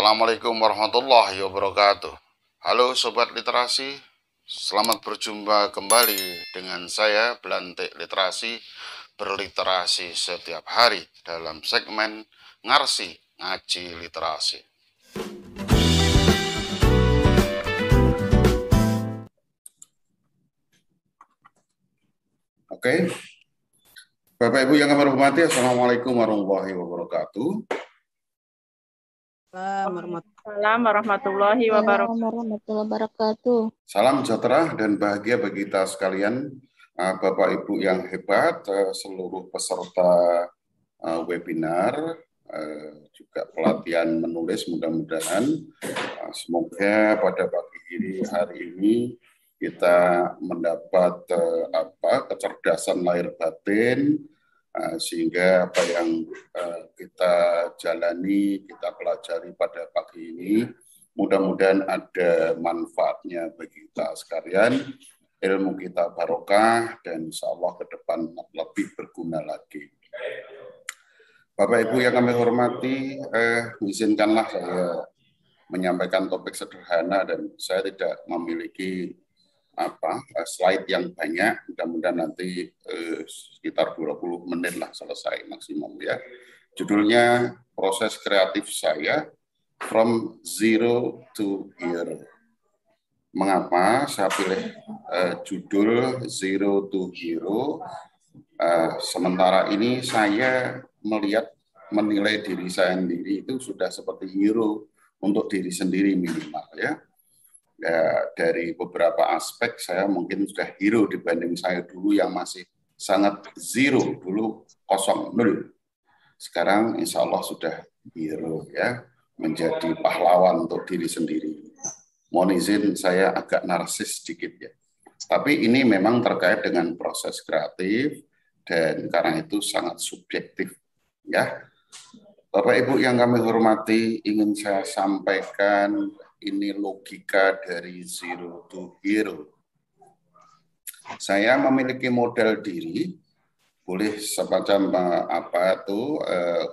Assalamualaikum warahmatullahi wabarakatuh. Halo Sobat Literasi, selamat berjumpa kembali dengan saya Belantik Literasi, berliterasi setiap hari dalam segmen Ngarsi Ngaji Literasi. Oke, Bapak Ibu yang kami hormati, Assalamualaikum warahmatullahi wabarakatuh. Assalamualaikum warahmatullahi wabarakatuh. Salam sejahtera dan bahagia bagi kita sekalian, Bapak Ibu yang hebat, seluruh peserta webinar, juga pelatihan menulis, mudah-mudahan semoga pada pagi hari ini kita mendapat kecerdasan lahir batin, sehingga apa yang kita jalani, kita pelajari pada pagi ini, mudah-mudahan ada manfaatnya bagi kita sekalian, ilmu kita barokah, dan insya Allah ke depan lebih berguna lagi. Bapak Ibu yang kami hormati, izinkanlah saya menyampaikan topik sederhana dan saya tidak memiliki slide yang banyak, mudah-mudahan nanti sekitar 20 menit lah selesai maksimum ya. Judulnya proses kreatif saya from zero to hero. Mengapa saya pilih judul Zero to Hero? Sementara ini saya menilai diri saya sendiri itu sudah seperti hero untuk diri sendiri minimal ya. Dari beberapa aspek saya mungkin sudah hero dibanding saya dulu yang masih sangat zero, dulu 0, 0. Sekarang insya Allah sudah hero ya, menjadi pahlawan untuk diri sendiri. Mohon izin saya agak narsis sedikit ya. Tapi ini memang terkait dengan proses kreatif dan karena itu sangat subjektif ya. Bapak Ibu yang kami hormati, ingin saya sampaikan ini logika dari zero to hero. Saya memiliki model diri, boleh semacam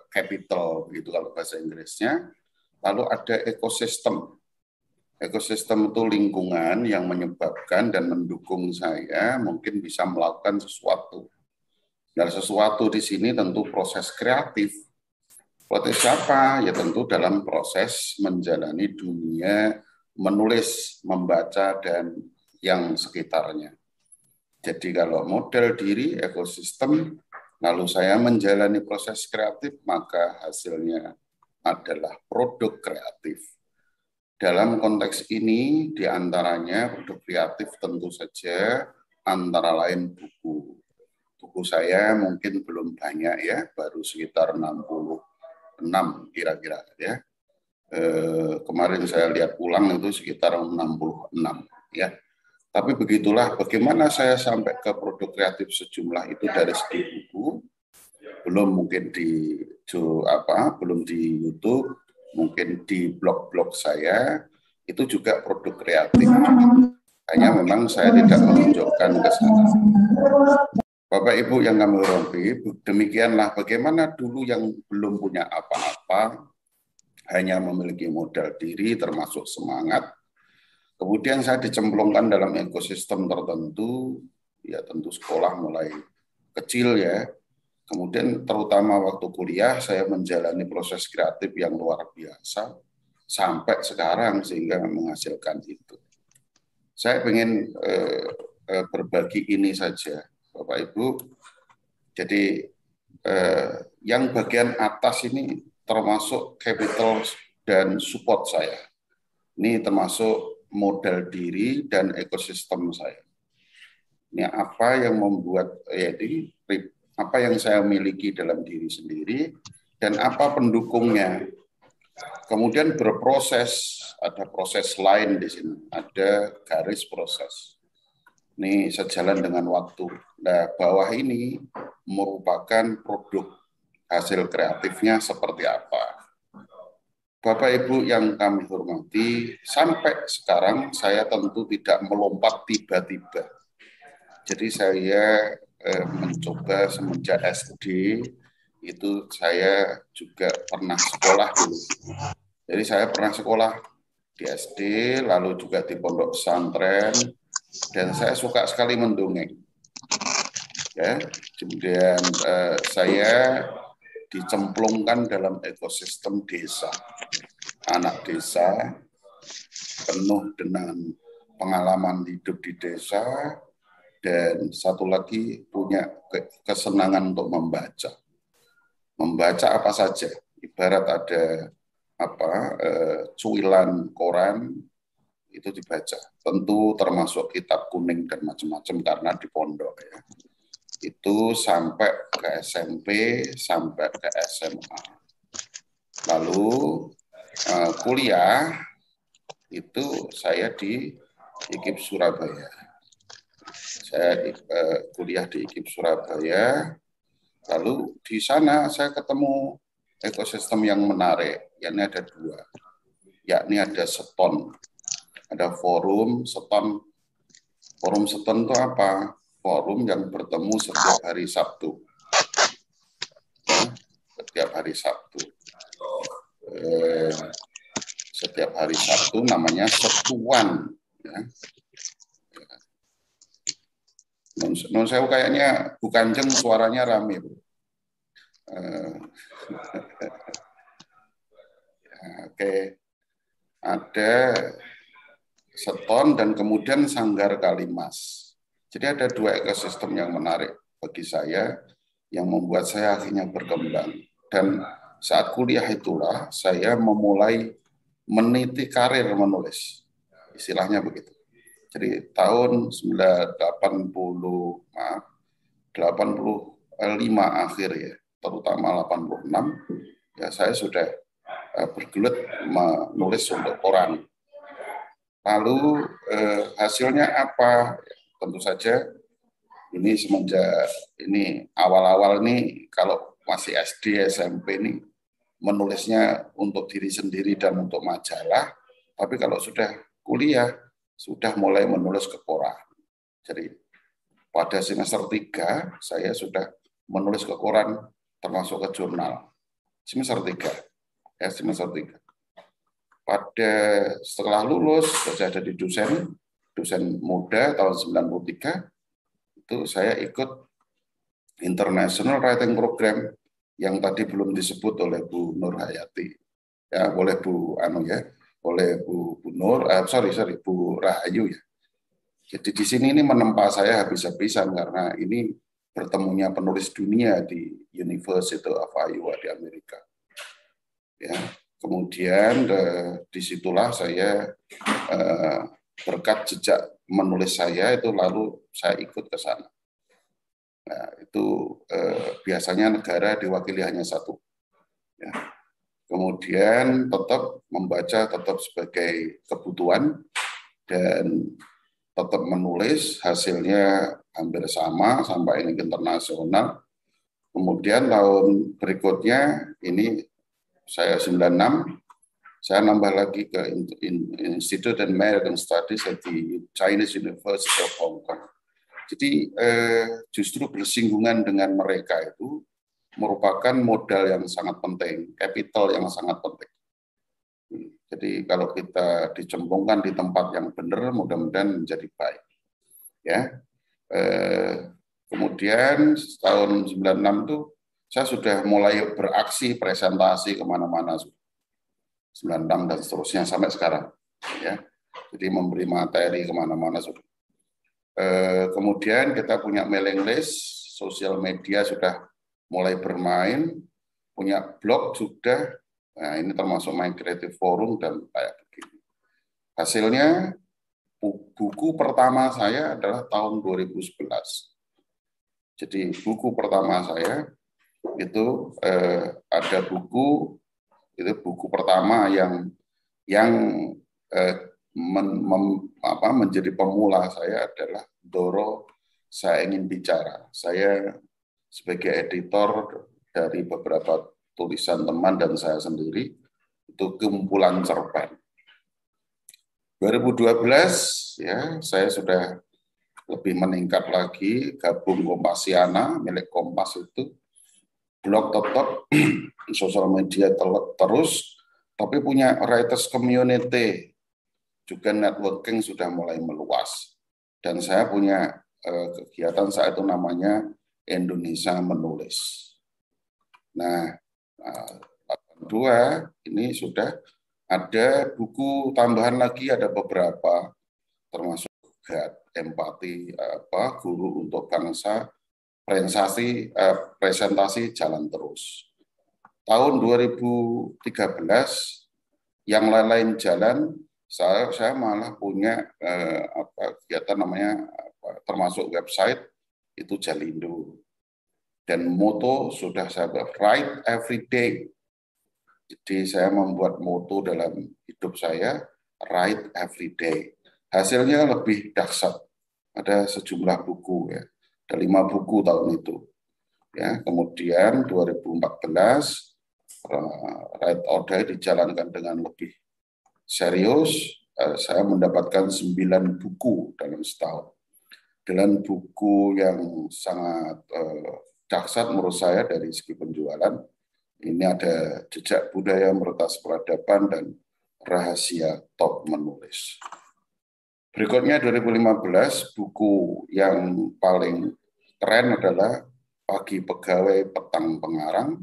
capital gitu kalau bahasa Inggrisnya. Lalu ada ekosistem. Ekosistem itu lingkungan yang menyebabkan dan mendukung saya mungkin bisa melakukan sesuatu. Dan sesuatu di sini tentu proses kreatif. Proses apa? Ya tentu dalam proses menjalani dunia, menulis, membaca, dan yang sekitarnya. Jadi kalau model diri, ekosistem, lalu saya menjalani proses kreatif, maka hasilnya adalah produk kreatif. Dalam konteks ini, diantaranya produk kreatif tentu saja antara lain buku. Buku saya mungkin belum banyak ya, baru sekitar 66 kira-kira ya. Kemarin saya lihat ulang itu sekitar 66 ya. Tapi begitulah bagaimana saya sampai ke produk kreatif sejumlah itu dari segi buku, belum mungkin belum di YouTube, mungkin di blog-blog saya itu juga produk kreatif. Hanya memang saya tidak menunjukkan ke sana. Bapak Ibu yang kami hormati, demikianlah bagaimana dulu yang belum punya apa-apa, hanya memiliki modal diri termasuk semangat. Kemudian saya dicemplungkan dalam ekosistem tertentu, ya tentu sekolah mulai kecil ya. Kemudian terutama waktu kuliah saya menjalani proses kreatif yang luar biasa sampai sekarang sehingga menghasilkan itu. Saya ingin berbagi ini saja. Bapak Ibu, jadi yang bagian atas ini termasuk capital dan support saya. Ini termasuk modal diri dan ekosistem saya. Ini apa yang membuat apa yang saya miliki dalam diri sendiri dan apa pendukungnya. Kemudian berproses, ada proses lain di sini, ada garis proses. Ini sejalan dengan waktu. Nah, bawah ini merupakan produk hasil kreatifnya seperti apa. Bapak Ibu yang kami hormati, sampai sekarang saya tentu tidak melompat tiba-tiba. Jadi saya mencoba semenjak SD, itu saya juga pernah sekolah dulu. Jadi saya pernah sekolah di SD, lalu juga di pondok pesantren, dan saya suka sekali mendongeng. Ya, kemudian saya dicemplungkan dalam ekosistem desa, anak desa, penuh dengan pengalaman hidup di desa, dan satu lagi punya kesenangan untuk membaca. Membaca apa saja, ibarat ada cuilan koran itu dibaca. Tentu termasuk kitab kuning dan macam-macam karena di pondok ya. Itu sampai ke SMP, sampai ke SMA. Lalu kuliah itu saya di IKIP Surabaya. Saya kuliah di IKIP Surabaya. Lalu di sana saya ketemu ekosistem yang menarik. Yakni ada dua. Yakni ada seton. Ada forum seton. Forum seton itu apa? Forum yang bertemu setiap hari Sabtu. Ya, setiap hari Sabtu. Setiap hari Sabtu namanya setuan. Ya. Non sewu kayaknya bukan jeng suaranya rame. Oke. Ada seton dan kemudian Sanggar Kalimas. Jadi ada dua ekosistem yang menarik bagi saya yang membuat saya akhirnya berkembang. Dan saat kuliah itulah saya memulai meniti karir menulis. Istilahnya begitu. Jadi tahun 85 akhir ya, terutama 86, ya saya sudah bergelut menulis untuk koran. Lalu hasilnya apa? Tentu saja ini semenjak ini awal-awal nih kalau masih SD, SMP nih menulisnya untuk diri sendiri dan untuk majalah, tapi kalau sudah kuliah sudah mulai menulis ke koran. Jadi pada semester 3 saya sudah menulis ke koran termasuk ke jurnal. Semester 3. Ya, semester 3. Setelah lulus, saya jadi dosen muda tahun 93, itu saya ikut International Writing Program yang tadi belum disebut oleh Bu Nur Hayati. Ya, oleh Bu Nur, Bu Rahayu ya. Jadi di sini ini menempa saya habis-habisan karena ini bertemunya penulis dunia di University of Iowa di Amerika. Ya, kemudian disitulah saya berkat jejak menulis saya itu lalu saya ikut ke sana. Nah, itu biasanya negara diwakili hanya satu. Ya. Kemudian tetap membaca tetap sebagai kebutuhan dan tetap menulis, hasilnya hampir sama sampai ini internasional. Kemudian tahun berikutnya ini saya 96, saya nambah lagi ke Institute of American Studies at the Chinese University of Hong Kong. Jadi justru bersinggungan dengan mereka itu merupakan modal yang sangat penting, capital yang sangat penting. Jadi kalau kita dicemplungkan di tempat yang benar, mudah-mudahan menjadi baik. Ya. Kemudian tahun 96 itu saya sudah mulai beraksi presentasi kemana-mana, 96 dan seterusnya sampai sekarang. Ya. Jadi memberi materi kemana-mana sudah. Kemudian kita punya mailing list, sosial media sudah mulai bermain, punya blog sudah. Nah, ini termasuk My Creative Forum dan kayak begini. Hasilnya, buku pertama saya adalah tahun 2011. Jadi buku pertama saya itu ada buku, itu buku pertama yang menjadi pemula saya adalah Doro, Saya Ingin Bicara. Saya sebagai editor dari beberapa tulisan teman dan saya sendiri, itu kumpulan cerpen. 2012 ya saya sudah lebih meningkat lagi, gabung Kompasiana milik Kompas itu, blog tetap, sosial media terus, tapi punya writers community, juga networking sudah mulai meluas. Dan saya punya kegiatan saat itu namanya Indonesia Menulis. Nah, dua ini sudah ada buku tambahan lagi, ada beberapa, termasuk empati, guru untuk bangsa, presentasi jalan terus. Tahun 2013 yang lain-lain jalan, saya malah punya kegiatan namanya termasuk website itu Jalindo. Dan moto sudah saya buat, write every day. Jadi saya membuat moto dalam hidup saya, write every day. Hasilnya lebih dahsyat. Ada sejumlah buku ya. Ada 5 buku tahun itu. Ya, kemudian 2014 Write or Die dijalankan dengan lebih serius. Saya mendapatkan 9 buku dalam setahun. Dengan buku yang sangat dahsyat menurut saya dari segi penjualan. Ini ada Jejak Budaya Meretas Peradaban dan Rahasia Top Menulis. Berikutnya 2015, buku yang paling keren adalah Pagi Pegawai Petang Pengarang.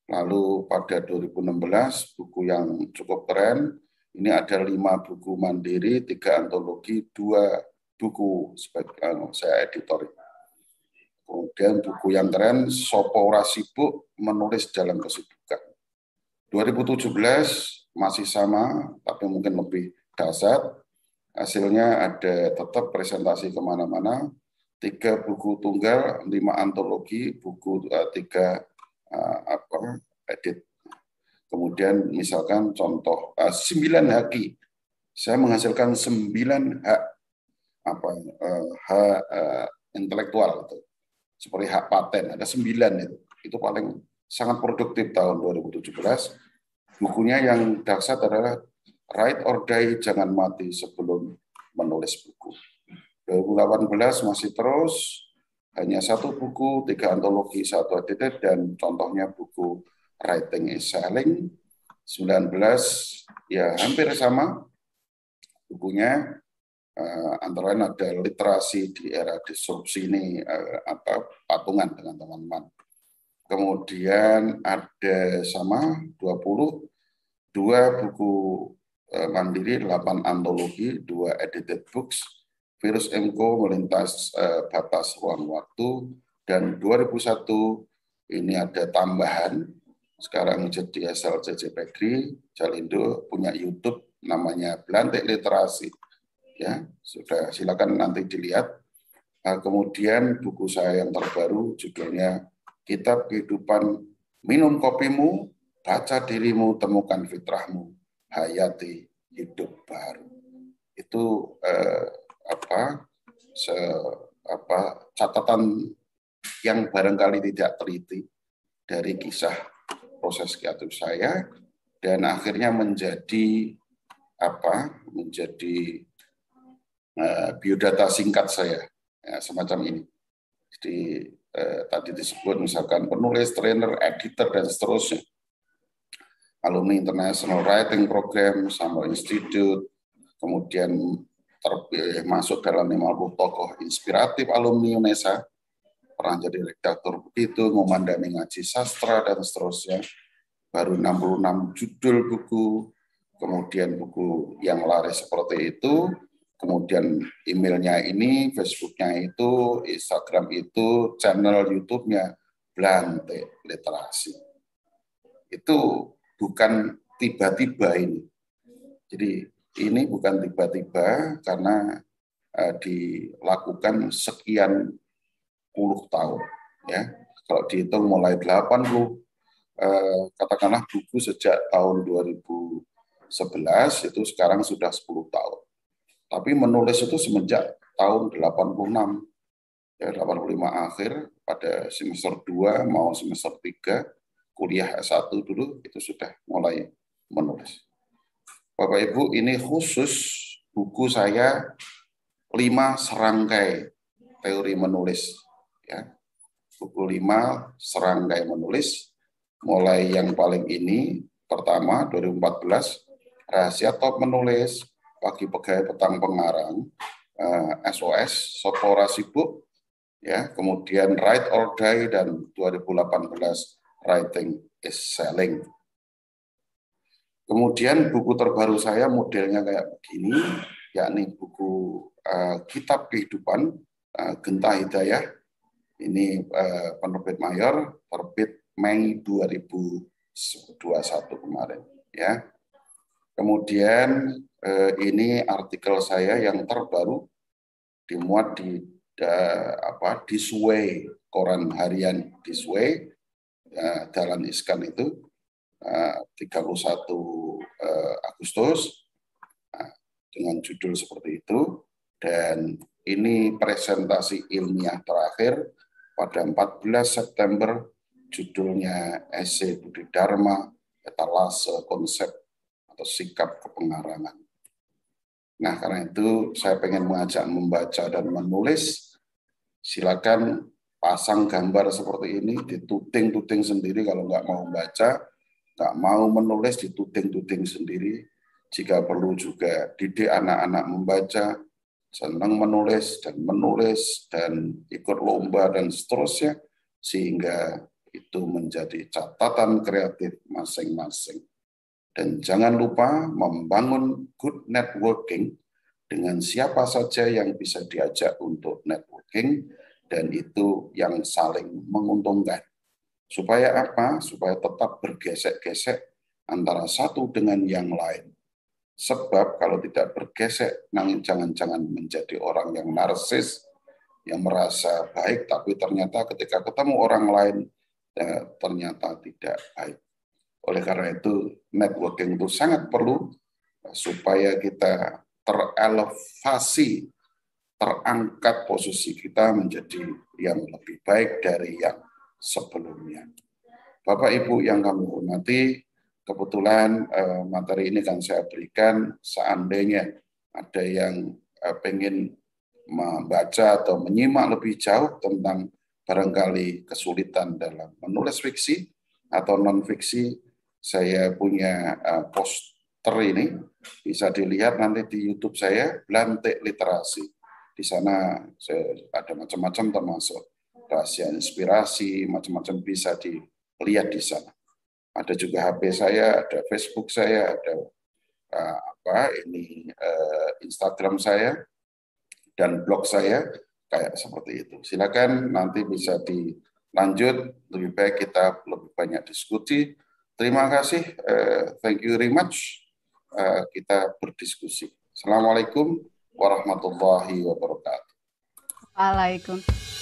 Lalu pada 2016, buku yang cukup keren, ini ada 5 buku mandiri, 3 antologi, 2 buku sebagai saya editor. Kemudian buku yang keren, Sopo Ora Sibuk Menulis Dalam Kesibukan. 2017 masih sama, tapi mungkin lebih dahsyat. Hasilnya ada tetap presentasi kemana-mana, 3 buku tunggal, 5 antologi, buku 3 edit. Kemudian misalkan contoh 9 haki. Saya menghasilkan 9 hak intelektual itu. Seperti hak paten, ada 9 itu. Itu paling sangat produktif tahun 2017. Bukunya yang dahsyat adalah Write or Die, Jangan Mati Sebelum Menulis Buku. 2018 masih terus, hanya 1 buku, 3 antologi, 1 edited, dan contohnya buku Writing is Selling. 19 ya hampir sama bukunya. Antara lain ada Literasi di Era Disrupsi, ini patungan dengan teman-teman. Kemudian ada sama 2 buku mandiri, 8 antologi, 2 edited books, Virus Emco Melintas Batas Ruang Waktu, dan 2001 ini ada tambahan, sekarang jadi SLCC Pedri, Jalindo punya YouTube namanya Belantik Literasi. Ya, sudah silakan nanti dilihat. Kemudian buku saya yang terbaru judulnya Kitab Kehidupan, Minum Kopimu, Baca Dirimu, Temukan Fitrahmu, Hayati Hidup Baru. Itu catatan yang barangkali tidak teliti dari kisah proses kreatif saya, dan akhirnya menjadi biodata singkat saya, ya, semacam ini. Jadi tadi disebut misalkan penulis, trainer, editor, dan seterusnya. Alumni International Writing Program, Summer Institute, kemudian terpilih masuk dalam 50 tokoh inspiratif alumni UNESA, pernah jadi redaktor begitu, memandani ngaji sastra, dan seterusnya. Baru 66 judul buku, kemudian buku yang laris seperti itu, kemudian emailnya ini, Facebooknya itu, Instagram itu, channel YouTube-nya Belantik Literasi. Itu bukan tiba-tiba ini. Jadi ini bukan tiba-tiba karena dilakukan sekian puluh tahun. Ya, kalau dihitung mulai 80, katakanlah buku sejak tahun 2011 itu sekarang sudah 10 tahun. Tapi menulis itu semenjak tahun 86, ya 85 akhir, pada semester 2 mau semester 3 kuliah S1 dulu itu sudah mulai menulis. Bapak Ibu, ini khusus buku saya 5 serangkai teori menulis, ya. Buku 5 serangkai menulis, mulai yang paling ini pertama 2014, rahasia top menulis bagi pegawai petang pengarang, SOS, Sopora Sibuk, ya, kemudian Write or Die, dan 2018 Writing is Selling. Kemudian buku terbaru saya modelnya kayak begini, yakni buku Kitab Kehidupan, Genta Hidayah. Ini penerbit mayor, terbit Mei 2021 kemarin. Ya. Kemudian ini artikel saya yang terbaru, dimuat di This Way, koran harian This Way, Dahlan Iskan itu, 31 Agustus, dengan judul seperti itu. Dan ini presentasi ilmiah terakhir pada 14 September, judulnya Esai Budi Dharma, Etalase Konsep atau Sikap Kepengarangan. Nah, karena itu saya pengen mengajak membaca dan menulis. Silakan pasang gambar seperti ini, dituting-tuting sendiri kalau nggak mau baca, nggak mau menulis, dituting-tuting sendiri. Jika perlu juga didik anak-anak membaca, senang menulis dan ikut lomba dan seterusnya, sehingga itu menjadi catatan kreatif masing-masing. Dan jangan lupa membangun good networking dengan siapa saja yang bisa diajak untuk networking, dan itu yang saling menguntungkan. Supaya apa? Supaya tetap bergesek-gesek antara satu dengan yang lain. Sebab kalau tidak bergesek, jangan-jangan menjadi orang yang narsis, yang merasa baik, tapi ternyata ketika ketemu orang lain, ternyata tidak baik. Oleh karena itu, networking itu sangat perlu supaya kita terelevasi, terangkat posisi kita menjadi yang lebih baik dari yang sebelumnya. Bapak Ibu yang kami hormati, kebetulan materi ini kan saya berikan, seandainya ada yang pengen membaca atau menyimak lebih jauh tentang barangkali kesulitan dalam menulis fiksi atau non-fiksi, saya punya poster ini, bisa dilihat nanti di YouTube saya, Belantik Literasi. Di sana ada macam-macam, termasuk rahasia inspirasi, macam-macam bisa dilihat di sana. Ada juga HP saya, ada Facebook saya, ada Instagram saya, dan blog saya, kayak seperti itu. Silakan nanti bisa dilanjut, lebih baik kita lebih banyak diskusi. Terima kasih, thank you very much. Kita berdiskusi. Assalamualaikum warahmatullahi wabarakatuh. Waalaikumsalam.